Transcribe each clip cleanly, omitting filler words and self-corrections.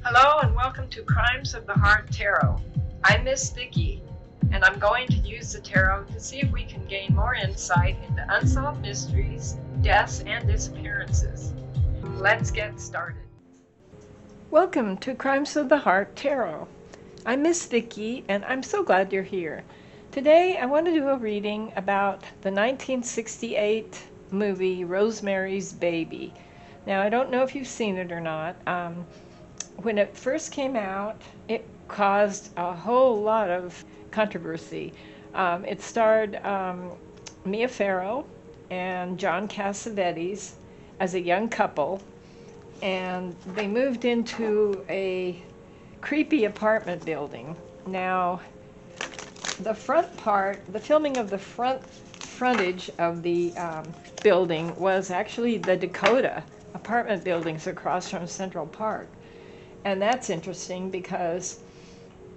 Hello and welcome to Crimes of the Heart Tarot. I'm Miss Vicki, and I'm going to use the tarot to see if we can gain more insight into unsolved mysteries, deaths, and disappearances. Let's get started. Welcome to Crimes of the Heart Tarot. I'm Miss Vicki, and I'm so glad you're here. Today I want to do a reading about the 1968 movie Rosemary's Baby. Now, I don't know if you've seen it or not. When it first came out, it caused a whole lot of controversy. It starred Mia Farrow and John Cassavetes as a young couple, and they moved into a creepy apartment building. Now, the filming of the frontage of the building was actually the Dakota apartment buildings across from Central Park. And that's interesting because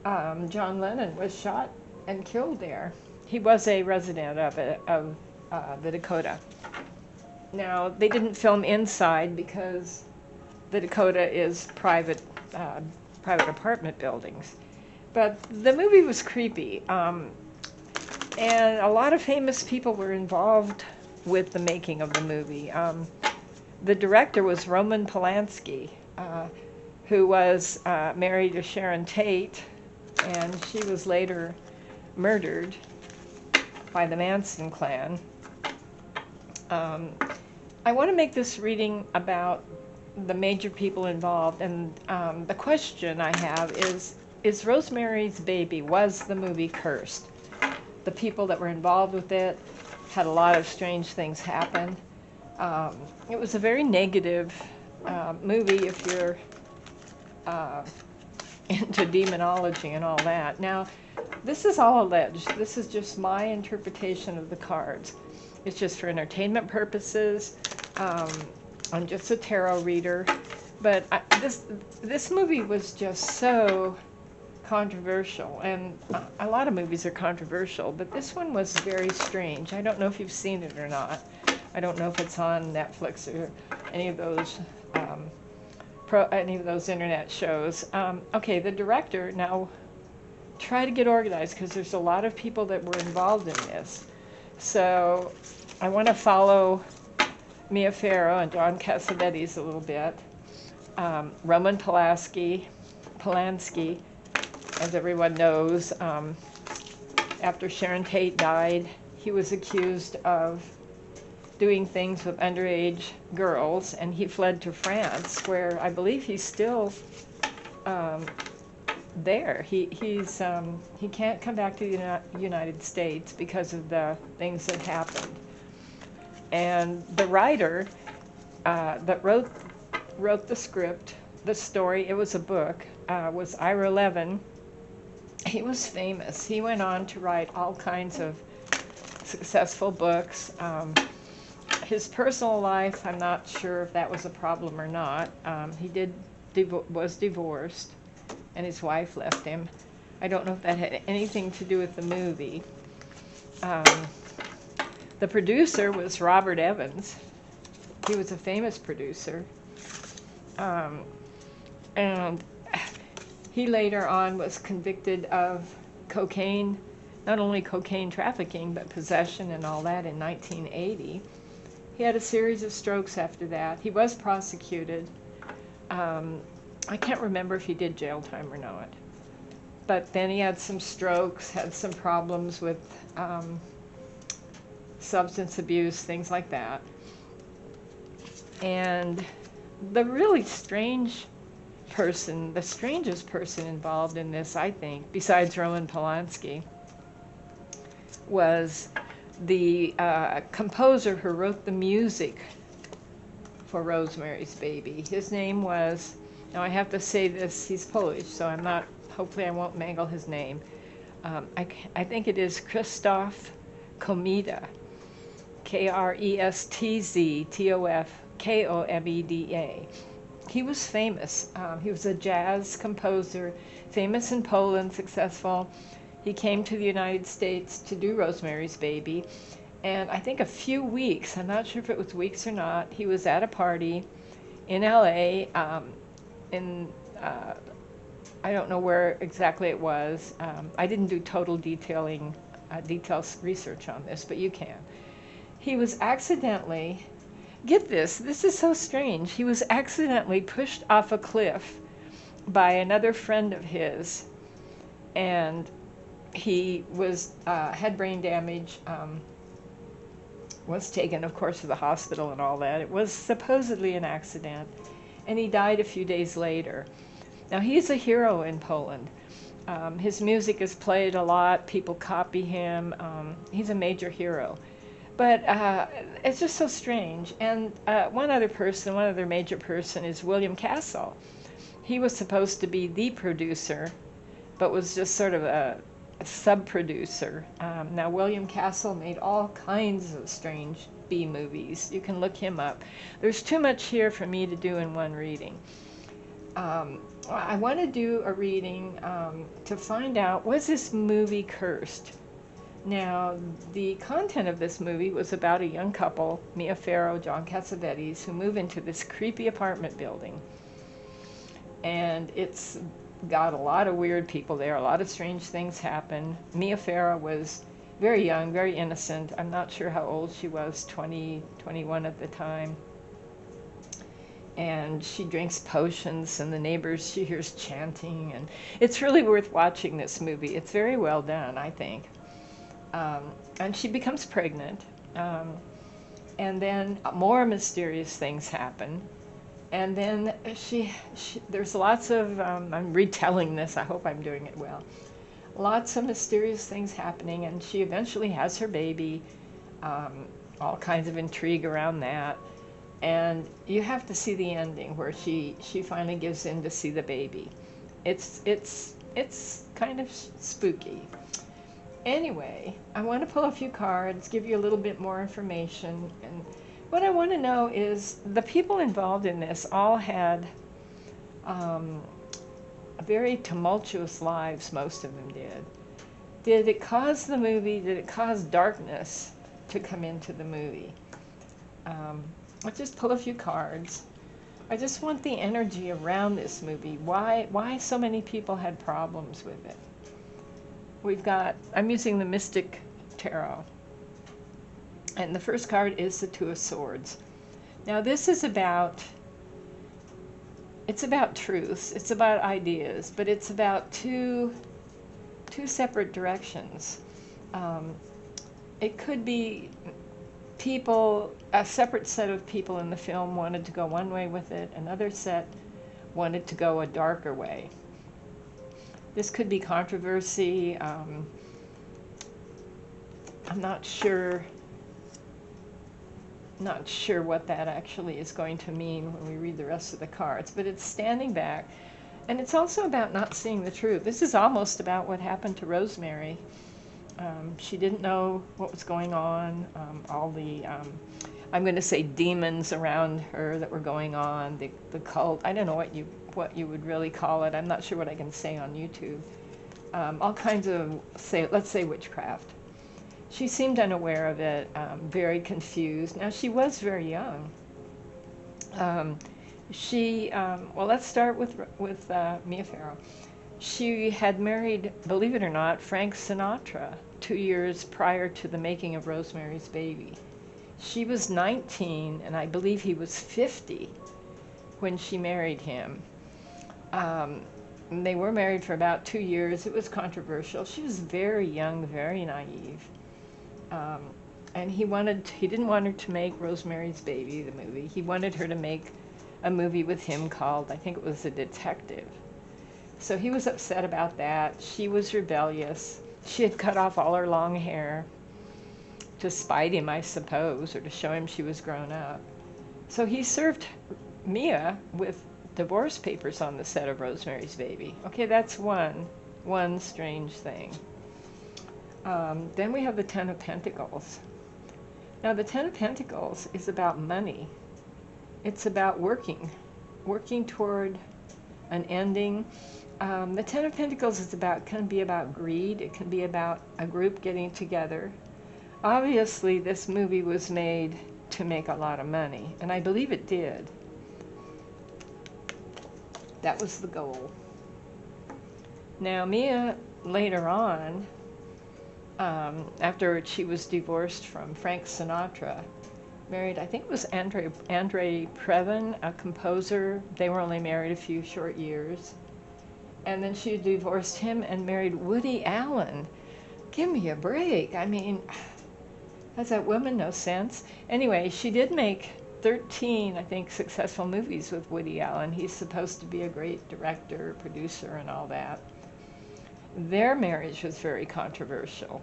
John Lennon was shot and killed there. He was a resident of the Dakota. Now, they didn't film inside because the Dakota is private apartment buildings. But the movie was creepy. And a lot of famous people were involved with the making of the movie. The director was Roman Polanski, who was married to Sharon Tate, and she was later murdered by the Manson clan. I want to make this reading about the major people involved, and the question I have is Rosemary's Baby, was the movie cursed? The people that were involved with it had a lot of strange things happen. It was a very negative movie if you're into demonology and all that. Now, this is all alleged. This is just my interpretation of the cards. It's just for entertainment purposes. I'm just a tarot reader. But this movie was just so controversial. And a lot of movies are controversial, but this one was very strange. I don't know if you've seen it or not. I don't know if it's on Netflix or any of those internet shows. Okay, the director, now try to get organized because there's a lot of people that were involved in this. So I want to follow Mia Farrow and John Cassavetes a little bit. Roman Polanski, as everyone knows, after Sharon Tate died, he was accused of doing things with underage girls, and he fled to France, where I believe he's still there. He can't come back to the United States because of the things that happened. And the writer that wrote the script, the story, it was a book, was Ira Levin. He was famous. He went on to write all kinds of successful books. His personal life, I'm not sure if that was a problem or not. He was divorced, and his wife left him. I don't know if that had anything to do with the movie. The producer was Robert Evans. He was a famous producer. And he later on was convicted of cocaine, not only cocaine trafficking, but possession and all that in 1980. He had a series of strokes after that. He was prosecuted. I can't remember if he did jail time or not. But then he had some strokes, had some problems with substance abuse, things like that. And the really strange person, the strangest person involved in this, I think, besides Roman Polanski, was the composer who wrote the music for Rosemary's Baby. His name was, now I have to say this, he's Polish, so hopefully I won't mangle his name. I think it is Krzysztof Komeda, Krestztofkomeda. He was famous. He was a jazz composer, famous in Poland, successful. He came to the United States to do Rosemary's Baby, and I think a few weeks, I'm not sure if it was weeks or not, he was at a party in LA, in I don't know where exactly it was. I didn't do total details research on this, but you can. He was accidentally, get this is so strange. He was accidentally pushed off a cliff by another friend of his, and he was had brain damage. Was taken, of course, to the hospital and all that. It was supposedly an accident, and he died a few days later. Now, he's a hero in Poland. His music is played a lot. People copy him. He's a major hero. But it's just so strange. And one other major person is William Castle. He was supposed to be the producer, but was just sort of a sub-producer. Now, William Castle made all kinds of strange B-movies. You can look him up. There's too much here for me to do in one reading. I want to do a reading to find out, was this movie cursed? Now, the content of this movie was about a young couple, Mia Farrow, John Cassavetes, who move into this creepy apartment building. And it's got a lot of weird people there. A lot of strange things happen. Mia Farrow was very young, very innocent. I'm not sure how old she was, 20, 21 at the time. And she drinks potions, and the neighbors, she hears chanting. And it's really worth watching this movie. It's very well done, I think. And she becomes pregnant. And then more mysterious things happen. And then there's lots of, I'm retelling this, I hope I'm doing it well. Lots of mysterious things happening, and she eventually has her baby, all kinds of intrigue around that. And you have to see the ending where she finally gives in to see the baby. It's kind of spooky. Anyway, I want to pull a few cards, give you a little bit more information, and what I want to know is the people involved in this all had very tumultuous lives, most of them did. Did it cause the movie, did it cause darkness to come into the movie? I'll just pull a few cards. I just want the energy around this movie. Why so many people had problems with it? We've got, I'm using the Mystic Tarot. And the first card is the Two of Swords. Now this is about, it's about truths, it's about ideas, but it's about two separate directions. It could be people, a separate set of people in the film wanted to go one way with it, another set wanted to go a darker way. This could be controversy. I'm not sure what that actually is going to mean when we read the rest of the cards, but it's standing back, and it's also about not seeing the truth. This is almost about what happened to Rosemary. She didn't know what was going on, all the, I'm going to say demons around her that were going on, the cult, I don't know what you would really call it, I'm not sure what I can say on YouTube. All kinds of, let's say witchcraft. She seemed unaware of it, very confused. Now, she was very young. Well, let's start with Mia Farrow. She had married, believe it or not, Frank Sinatra 2 years prior to the making of Rosemary's Baby. She was 19, and I believe he was 50 when she married him. They were married for about 2 years. It was controversial. She was very young, very naive. And he didn't want her to make Rosemary's Baby, the movie. He wanted her to make a movie with him called, I think it was The Detective. So he was upset about that. She was rebellious. She had cut off all her long hair to spite him, I suppose, or to show him she was grown up. So he served Mia with divorce papers on the set of Rosemary's Baby. Okay, that's one strange thing. Then we have the Ten of Pentacles. Now, the Ten of Pentacles is about money. It's about working toward an ending. The Ten of Pentacles can be about greed. It can be about a group getting together. Obviously, this movie was made to make a lot of money, and I believe it did. That was the goal. Now, Mia, later on, after she was divorced from Frank Sinatra, married, I think it was Andre Previn, a composer. They were only married a few short years. And then she divorced him and married Woody Allen. Give me a break. I mean, has that woman no sense? Anyway, she did make 13, I think, successful movies with Woody Allen. He's supposed to be a great director, producer, and all that. Their marriage was very controversial.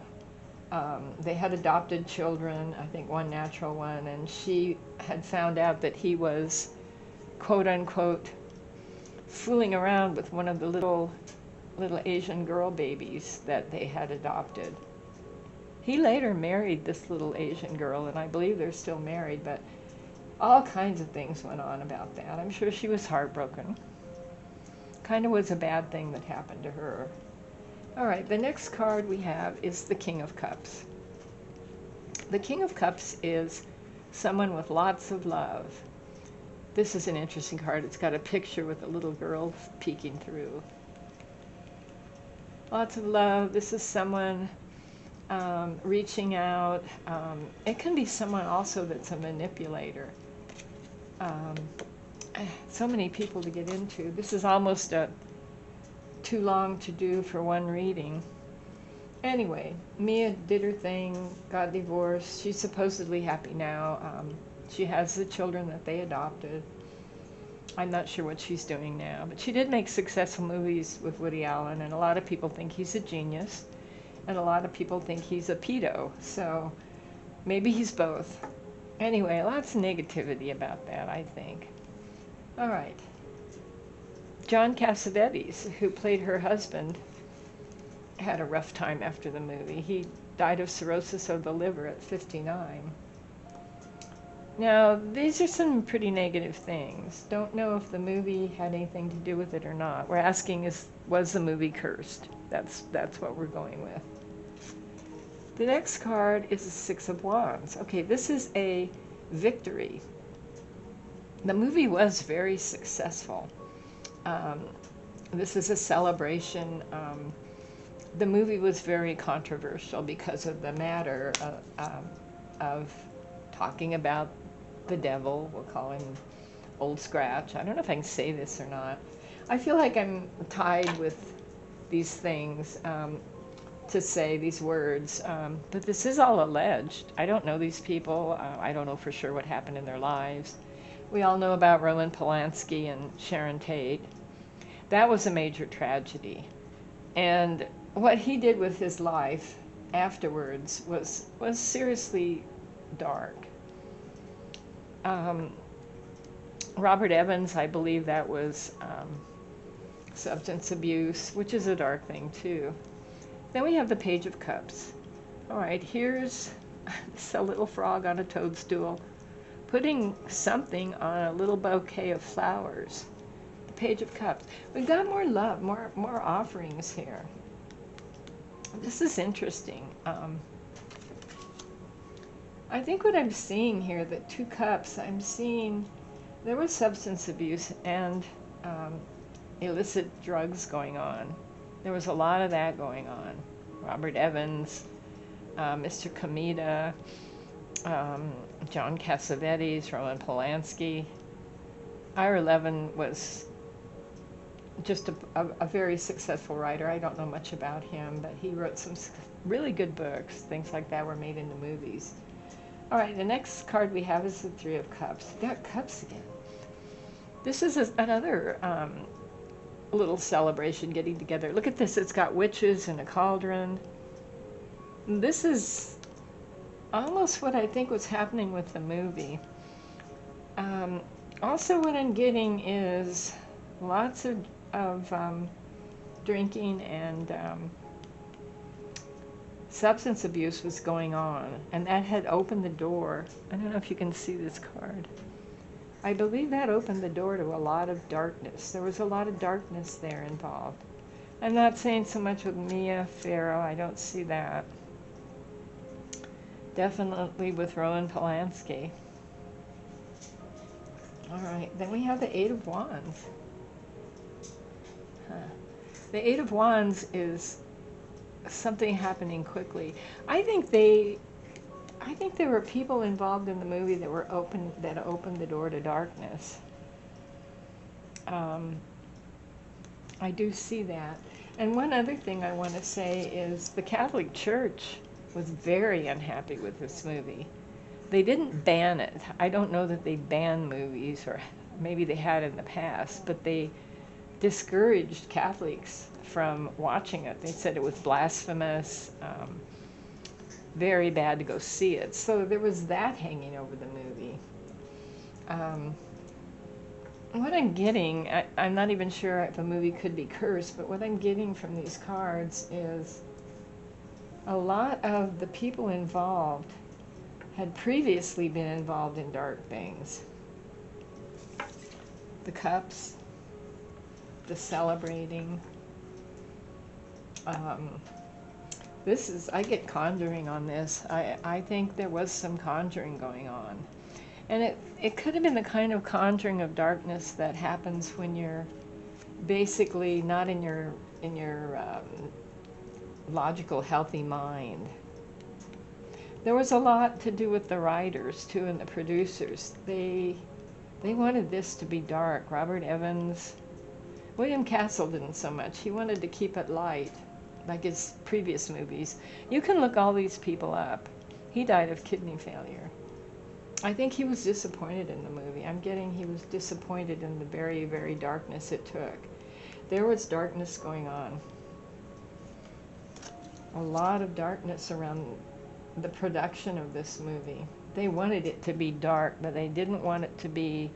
They had adopted children, I think one natural one, and she had found out that he was, quote unquote, fooling around with one of the little Asian girl babies that they had adopted. He later married this little Asian girl, and I believe they're still married, but all kinds of things went on about that. I'm sure she was heartbroken. Kind of was a bad thing that happened to her. All right, the next card we have is the King of Cups. The King of Cups is someone with lots of love. This is an interesting card. It's got a picture with a little girl peeking through. Lots of love. This is someone reaching out. It can be someone also that's a manipulator. So many people to get into. This is almost too long to do for one reading. Anyway, Mia did her thing, got divorced. She's supposedly happy now. She has the children that they adopted. I'm not sure what she's doing now, but she did make successful movies with Woody Allen, and a lot of people think he's a genius, and a lot of people think he's a pedo, so maybe he's both. Anyway, lots of negativity about that, I think. All right. John Cassavetes, who played her husband, had a rough time after the movie. He died of cirrhosis of the liver at 59. Now, these are some pretty negative things. Don't know if the movie had anything to do with it or not. We're asking, was the movie cursed? That's what we're going with. The next card is the Six of Wands. Okay, this is a victory. The movie was very successful. This is a celebration. The movie was very controversial because of the matter of talking about the devil. We'll call him Old Scratch. I don't know if I can say this or not. I feel like I'm tied with these things to say these words, but this is all alleged. I don't know these people. I don't know for sure what happened in their lives. We all know about Roman Polanski and Sharon Tate. That was a major tragedy. And what he did with his life afterwards was seriously dark. Robert Evans, I believe that was substance abuse, which is a dark thing too. Then we have the Page of Cups. All right, here's a little frog on a toadstool putting something on a little bouquet of flowers. The Page of Cups. We've got more love, more offerings here. This is interesting. I think what I'm seeing here, the two cups, I'm seeing there was substance abuse and illicit drugs going on. There was a lot of that going on. Robert Evans, Mr. Comida, John Cassavetes, Roman Polanski. Ira Levin was just a very successful writer. I don't know much about him, but he wrote some really good books. Things like that were made into movies. All right, the next card we have is the Three of Cups. We've got cups again. This is another little celebration getting together. Look at this. It's got witches and a cauldron. This is almost what I think was happening with the movie. Also what I'm getting is lots of drinking and substance abuse was going on, and that had opened the door. I don't know if you can see this card. I believe that opened the door to a lot of darkness. There was a lot of darkness there involved. I'm not saying so much with Mia Farrow. I don't see that. Definitely with Roman Polanski. All right, then we have the Eight of Wands. The Eight of Wands is something happening quickly. I think there were people involved in the movie that opened the door to darkness. I do see that. And one other thing I want to say is the Catholic Church was very unhappy with this movie. They didn't ban it. I don't know that they banned movies, or maybe they had in the past, but they discouraged Catholics from watching it. They said it was blasphemous, very bad to go see it. So there was that hanging over the movie. What I'm getting, I'm not even sure if a movie could be cursed, but what I'm getting from these cards is a lot of the people involved had previously been involved in dark things. The cups, the celebrating. I get conjuring on this. I think there was some conjuring going on. And it could have been the kind of conjuring of darkness that happens when you're basically not in your logical, healthy mind. There was a lot to do with the writers too, and the producers. They wanted this to be dark. Robert Evans, William Castle didn't so much. He wanted to keep it light, like his previous movies. You can look all these people up. He died of kidney failure. I think he was disappointed in the movie. I'm getting he was disappointed in the very, very darkness it took. There was darkness going on. A lot of darkness around the production of this movie. They wanted it to be dark, but they didn't want it to be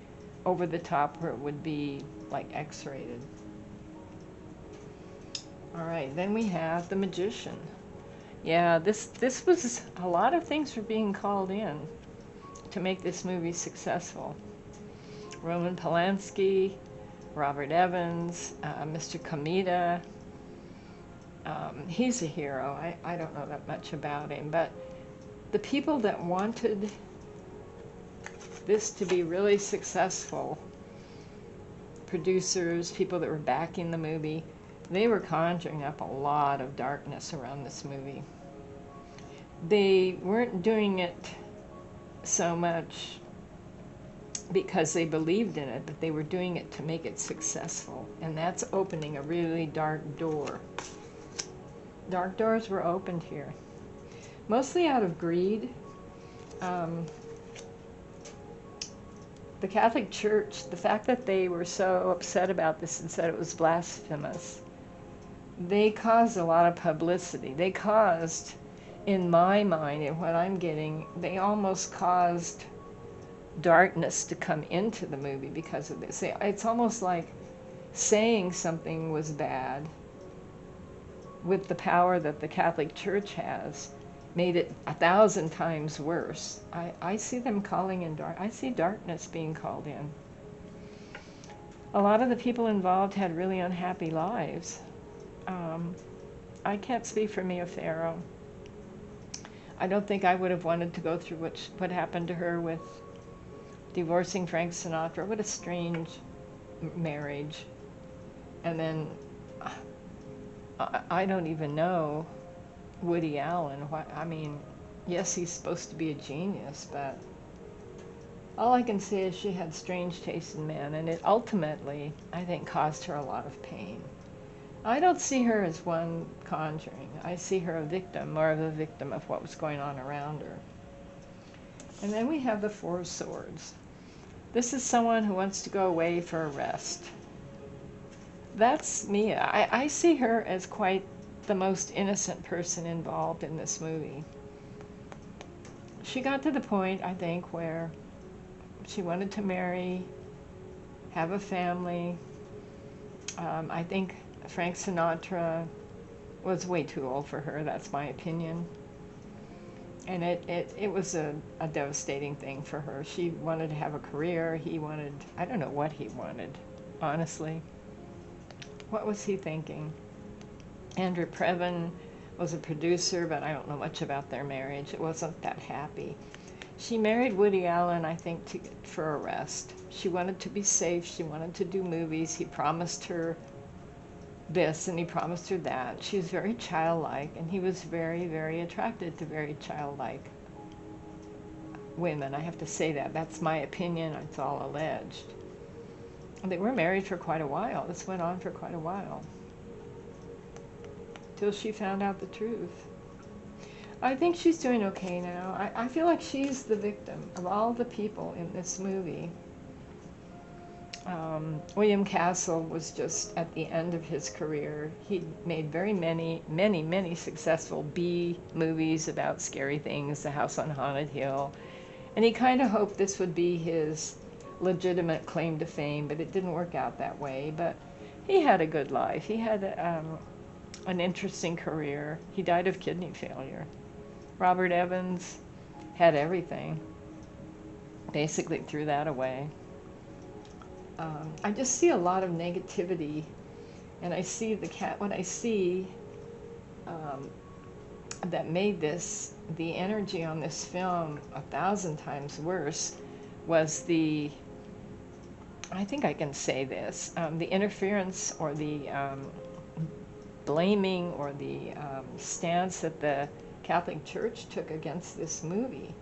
over the top where it would be like X-rated. All right, then we have the Magician. Yeah, this was, a lot of things were being called in to make this movie successful. Roman Polanski, Robert Evans, Mr. Komeda. He's a hero. I don't know that much about him, but the people that wanted this to be really successful, producers, people that were backing the movie, they were conjuring up a lot of darkness around this movie. They weren't doing it so much because they believed in it, but they were doing it to make it successful, and that's opening a really dark door. Dark doors were opened here, mostly out of greed. The Catholic Church, the fact that they were so upset about this and said it was blasphemous, they caused a lot of publicity. They caused, in my mind, and what I'm getting, they almost caused darkness to come into the movie because of this. It's almost like saying something was bad with the power that the Catholic Church has made it 1,000 times worse. I see them calling in I see darkness being called in. A lot of the people involved had really unhappy lives. I can't speak for Mia Farrow. I don't think I would have wanted to go through what happened to her with divorcing Frank Sinatra. What a strange marriage. And then I don't even know Woody Allen. I mean, yes, he's supposed to be a genius, but all I can say is she had strange taste in men, and it ultimately, I think, caused her a lot of pain. I don't see her as one conjuring. I see her a victim, more of a victim of what was going on around her. And then we have the Four of Swords. This is someone who wants to go away for a rest. That's Mia. I see her as quite the most innocent person involved in this movie. She got to the point, I think, where she wanted to marry, have a family. I think Frank Sinatra was way too old for her. That's my opinion. And it was a devastating thing for her. She wanted to have a career. He wanted, I don't know what he wanted, honestly. What was he thinking? Andrew Previn was a producer, but I don't know much about their marriage. It wasn't that happy. She married Woody Allen, I think, for a rest. She wanted to be safe. She wanted to do movies. He promised her this and he promised her that. She was very childlike, and he was very, very attracted to very childlike women. I have to say that. That's my opinion. It's all alleged. And they were married for quite a while. This went on for quite a while, till she found out the truth. I think she's doing okay now. I feel like she's the victim of all the people in this movie. William Castle was just at the end of his career. He'd made very many successful B movies about scary things, The House on Haunted Hill, and he kind of hoped this would be his legitimate claim to fame, but it didn't work out that way. But he had a good life. He had an interesting career. He died of kidney failure. Robert Evans had everything. Basically threw that away. I just see a lot of negativity, and I see what I see that made the energy on this film 1,000 times worse was I think I can say this, the interference or the blaming or the stance that the Catholic Church took against this movie.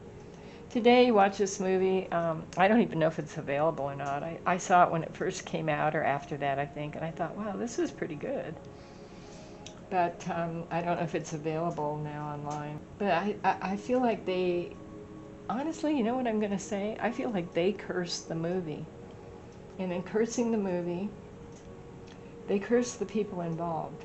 Today, you watch this movie, I don't even know if it's available or not. I saw it when it first came out, or after that, I think, and I thought, wow, this was pretty good. But I don't know if it's available now online. But I feel like they, honestly, you know what I'm going to say? I feel like they cursed the movie. And in cursing the movie, they cursed the people involved.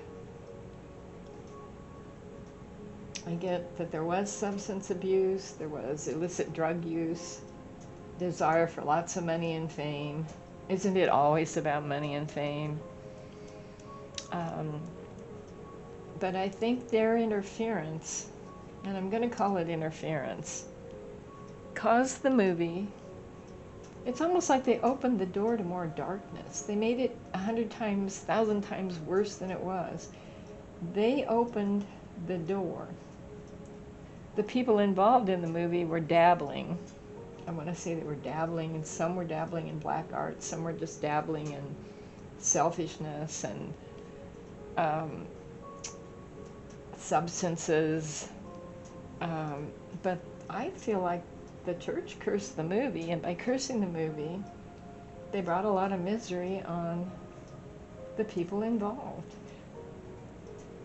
I get that there was substance abuse, there was illicit drug use, desire for lots of money and fame. Isn't it always about money and fame? But I think their interference, and I'm going to call it interference, caused the movie. It's almost like they opened the door to more darkness. They made it 100 times, 1,000 times worse than it was. They opened the door. The people involved in the movie were dabbling. I want to say they were dabbling, and some were dabbling in black art, some were just dabbling in selfishness and substances. But I feel like the church cursed the movie, and by cursing the movie, they brought a lot of misery on the people involved.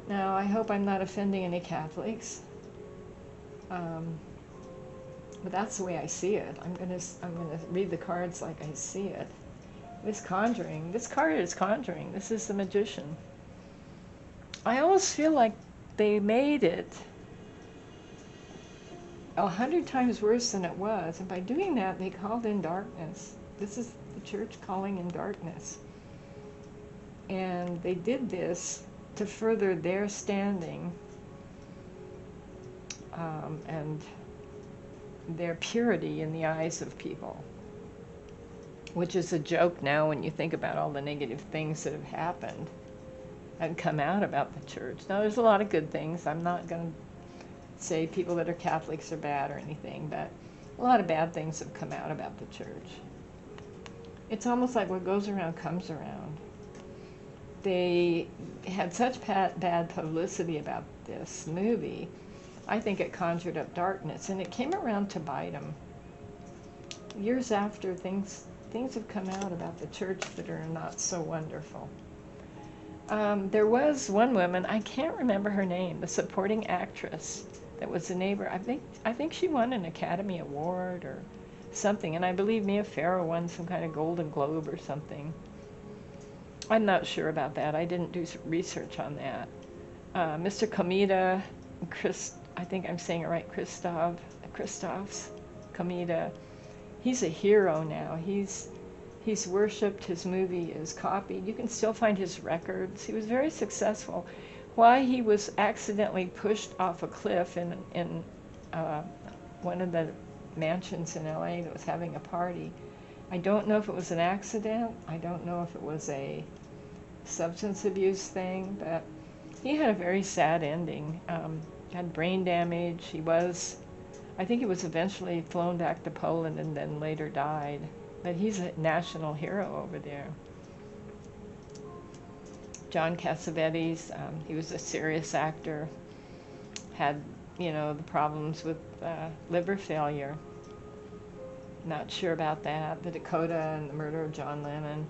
Now, I hope I'm not offending any Catholics. But that's the way I see it. I'm gonna read the cards like I see it. This card is conjuring. This is the magician. I almost feel like they made it 100 times worse than it was, and by doing that, they called in darkness. This is the church calling in darkness. And they did this to further their standing and their purity in the eyes of people, which is a joke now when you think about all the negative things that have happened and come out about the church. Now, there's a lot of good things. I'm not going to say people that are Catholics are bad or anything, but a lot of bad things have come out about the church. It's almost like what goes around comes around. They had such bad publicity about this movie. I think it conjured up darkness, and it came around to bite them. Years after, things have come out about the church that are not so wonderful. There was one woman, I can't remember her name, the supporting actress that was a neighbor. I think she won an Academy Award or something, and I believe Mia Farrow won some kind of Golden Globe or something. I'm not sure about that. I didn't do research on that. Mr. Comida, I think I'm saying it right, Christoph's Comida. He's a hero now. He's worshipped. His movie is copied. You can still find his records. He was very successful. Why he was accidentally pushed off a cliff in one of the mansions in LA that was having a party. I don't know if it was an accident. I don't know if it was a substance abuse thing, but he had a very sad ending. Had brain damage. I think he was eventually flown back to Poland and then later died. But he's a national hero over there. John Cassavetes. He was a serious actor, had, the problems with liver failure. Not sure about that. The Dakota and the murder of John Lennon.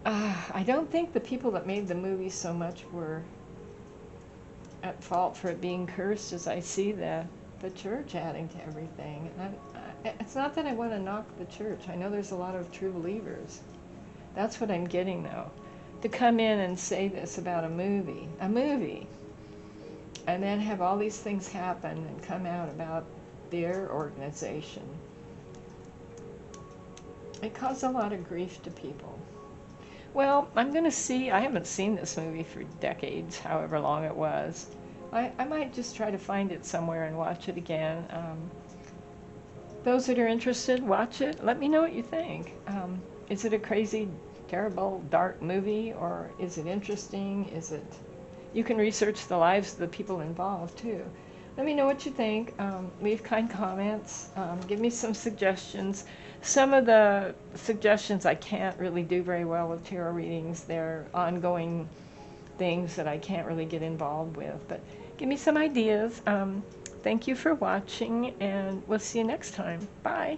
I don't think the people that made the movie so much were at fault for it being cursed as I see the church adding to everything. And it's not that I want to knock the church. I know there's a lot of true believers. That's what I'm getting, though. To come in and say this about a movie, and then have all these things happen and come out about their organization. It caused a lot of grief to people. Well, I'm going to see. I haven't seen this movie for decades, however long it was. I might just try to find it somewhere and watch it again. Those that are interested, watch it. Let me know what you think. Is it a crazy, terrible, dark movie, or is it interesting? You can research the lives of the people involved, too. Let me know what you think. Leave kind comments. Give me some suggestions. Some of the suggestions I can't really do very well with tarot readings. They're ongoing things that I can't really get involved with. But give me some ideas. Thank you for watching, and we'll see you next time. Bye.